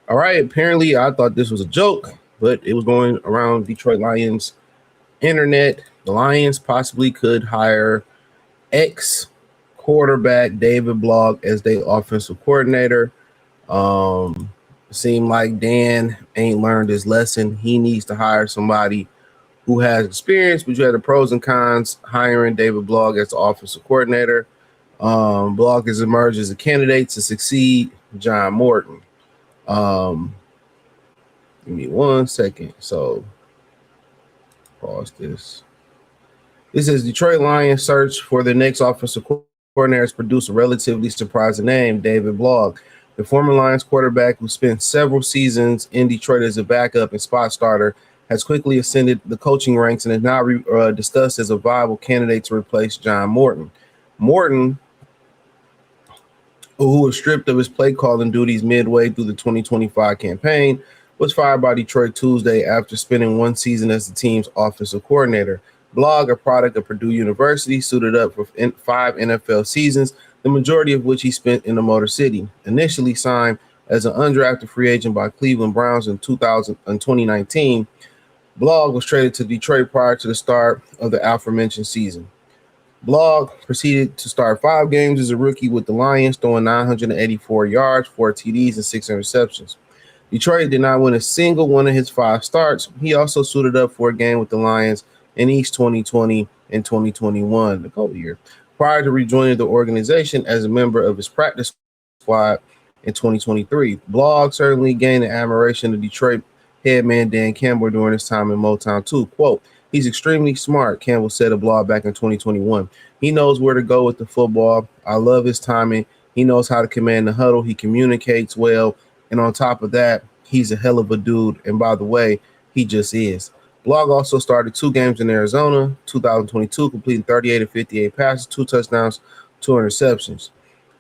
All right. Apparently, I thought this was a joke, but it was going around Detroit Lions internet. The Lions possibly could hire ex quarterback David Blough as their offensive coordinator. Um, Seemed like Dan ain't learned his lesson. He needs to hire somebody who has experience, but you had the pros and cons hiring David Blough as the offensive coordinator. Blough has emerged as a candidate to succeed John Morton. Um, Give me 1 second. So pause this. This is Detroit Lions search for the next offensive coordinator has produced a relatively surprising name, David Blough. The former Lions quarterback who spent several seasons in Detroit as a backup and spot starter has quickly ascended the coaching ranks and is now discussed as a viable candidate to replace John Morton. Morton, who was stripped of his play calling duties midway through the 2025 campaign, was fired by Detroit Tuesday after spending one season as the team's offensive coordinator. Blough, a product of Purdue University, suited up for 5 NFL seasons, the majority of which he spent in the Motor City. Initially signed as an undrafted free agent by Cleveland Browns in 2019, Blough was traded to Detroit prior to the start of the aforementioned season. Blough proceeded to start 5 games as a rookie with the Lions, throwing 984 yards, 4 TDs, and 6 interceptions. Detroit did not win a single one of his 5 starts. He also suited up for a game with the Lions in East 2020 and 2021, the COVID year, prior to rejoining the organization as a member of his practice squad in 2023. Blough certainly gained the admiration of Detroit head man Dan Campbell during his time in Motown too. Quote, "He's extremely smart," Campbell said of Blough back in 2021. "He knows where to go with the football. I love his timing. He knows how to command the huddle. He communicates well. And on top of that, he's a hell of a dude. And by the way, he just is." Blough also started 2 games in Arizona, 2022, completing 38 of 58 passes, 2 touchdowns, 2 interceptions.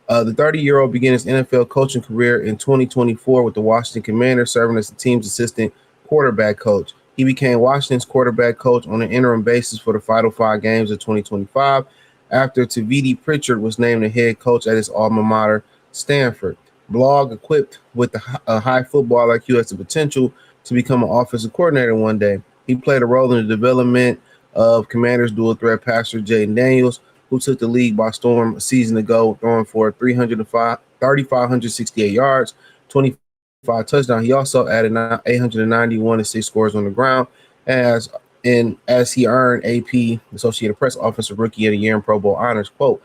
The 30-year-old began his NFL coaching career in 2024 with the Washington Commanders, serving as the team's assistant quarterback coach. He became Washington's quarterback coach on an interim basis for the final 5 games of 2025 after Taviti Pritchard was named the head coach at his alma mater, Stanford. Blough, equipped with a high football IQ, has the potential to become an offensive coordinator one day. He played a role in the development of Commanders dual threat passer Jaden Daniels, who took the league by storm a season ago, throwing for 3,568 yards, 25 touchdowns. He also added 891 and 6 scores on the ground as he earned AP, Associated Press Offensive Rookie of the Year and Pro Bowl honors. Quote,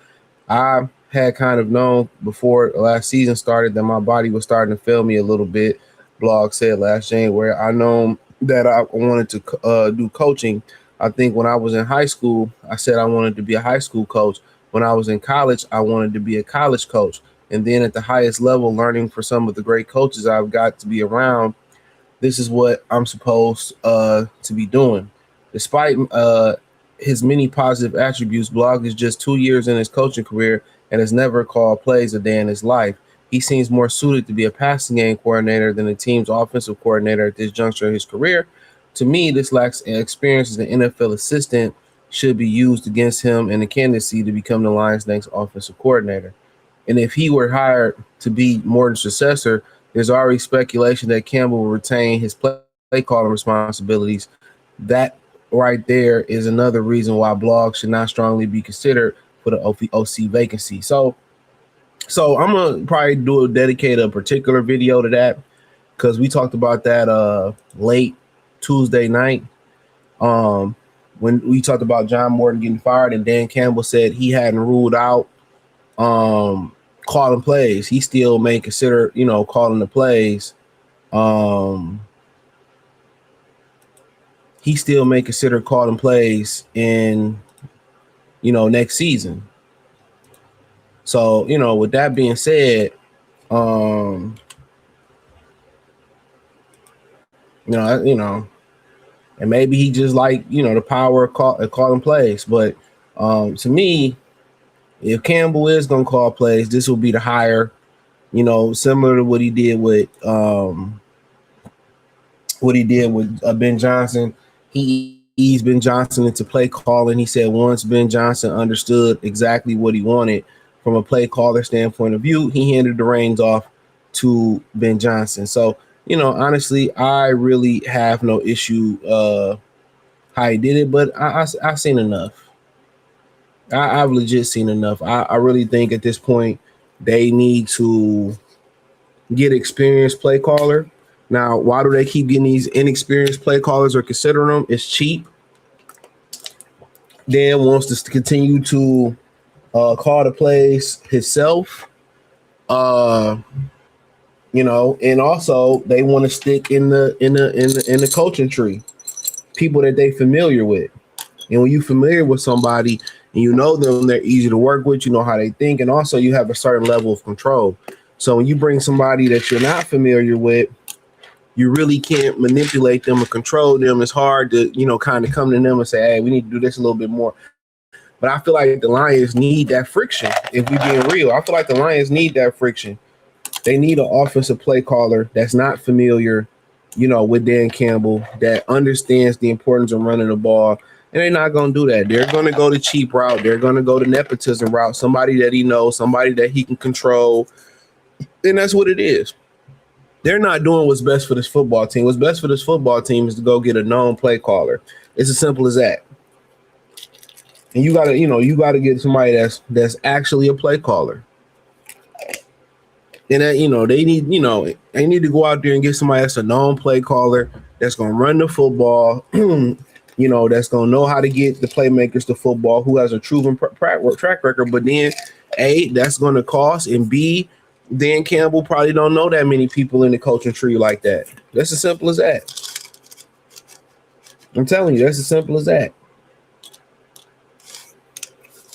"I had kind of known before the last season started that my body was starting to fail me a little bit," Blough said last January. "I know that I wanted to do coaching. I think when I was in high school, I said I wanted to be a high school coach. When I was in college, I wanted to be a college coach. And then at the highest level, learning for some of the great coaches I've got to be around, this is what I'm supposed to be doing." Despite his many positive attributes, Blough is just 2 years in his coaching career and has never called plays a day in his life. He seems more suited to be a passing game coordinator than the team's offensive coordinator at this juncture of his career. To me, this lacks experience as an NFL assistant should be used against him and the candidacy to become the Lions' next offensive coordinator. And if he were hired to be Morton's successor, there's already speculation that Campbell will retain his play calling responsibilities. That right there is another reason why Blough should not strongly be considered for the OC vacancy. So I'm gonna probably dedicate a particular video to that because we talked about that late Tuesday night when we talked about John Morton getting fired, and Dan Campbell said he hadn't ruled out calling plays. He still may consider, calling the plays. He still may consider calling plays in, next season. So, with that being said, and maybe he just the power of calling plays. But to me, if Campbell is gonna call plays, this will be the hire, similar to what he did with Ben Johnson. He eased Ben Johnson into play calling. He said once Ben Johnson understood exactly what he wanted from a play caller standpoint of view, he handed the reins off to Ben Johnson. So honestly, I really have no issue how he did it, but I seen enough. I've legit seen enough. I really think at this point they need to get experienced play caller. Now, why do they keep getting these inexperienced play callers or considering them? It's cheap. Dan wants to continue to call the plays himself. Uh, and also they want to stick in the coaching tree, people that they familiar with. And when you familiar with somebody and you know them, they're easy to work with. You know how they think, and also you have a certain level of control. So when you bring somebody that you're not familiar with, you really can't manipulate them or control them. It's hard to, kind of come to them and say, hey, we need to do this a little bit more. But I feel like the Lions need that friction. If we being real, I feel like the Lions need that friction. They need an offensive play caller that's not familiar, with Dan Campbell, that understands the importance of running the ball. And they're not going to do that. They're going to go the cheap route. They're going to go the nepotism route. Somebody that he knows, somebody that he can control. And that's what it is. They're not doing what's best for this football team. What's best for this football team is to go get a known play caller. It's as simple as that. And you gotta get somebody that's actually a play caller. And that, they need to go out there and get somebody that's a known play caller that's gonna run the football, that's gonna know how to get the playmakers to football, who has a proven track record. But then, A, that's gonna cost, and B, Dan Campbell probably don't know that many people in the coaching tree like that. That's as simple as that. I'm telling you, that's as simple as that.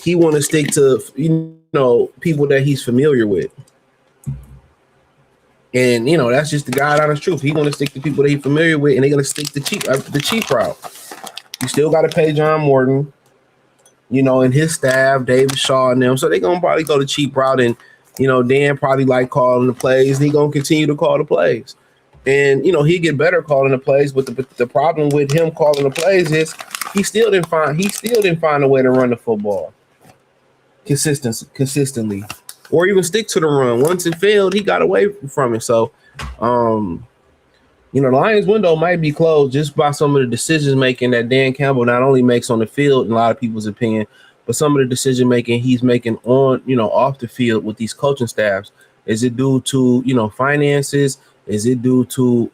He want to stick to, people that he's familiar with. And, that's just the God honest truth. He want to stick to people that he's familiar with, and they're going to stick the cheap route. You still got to pay John Morton, and his staff, David Shaw and them. So they're going to probably go the cheap route. And, Dan probably like calling the plays, and he's going to continue to call the plays. And, he get better calling the plays. But the problem with him calling the plays is he still didn't find a way to run the football consistently, or even stick to the run. Once it failed, he got away from it. So, the Lions window might be closed just by some of the decisions making that Dan Campbell not only makes on the field, in a lot of people's opinion, but some of the decision making he's making on, off the field with these coaching staffs. Is it due to, finances? Is it due to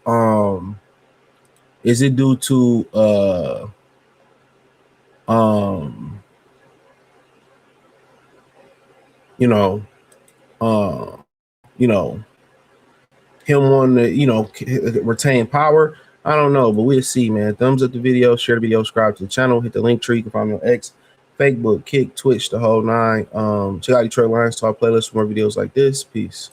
him wanting to, retain power? I don't know, but we'll see, man. Thumbs up the video, share the video, subscribe to the channel, hit the link tree. You can find me on X, Facebook, Kick, Twitch, the whole nine. Check out Detroit Lions Talk playlist for more videos like this. Peace.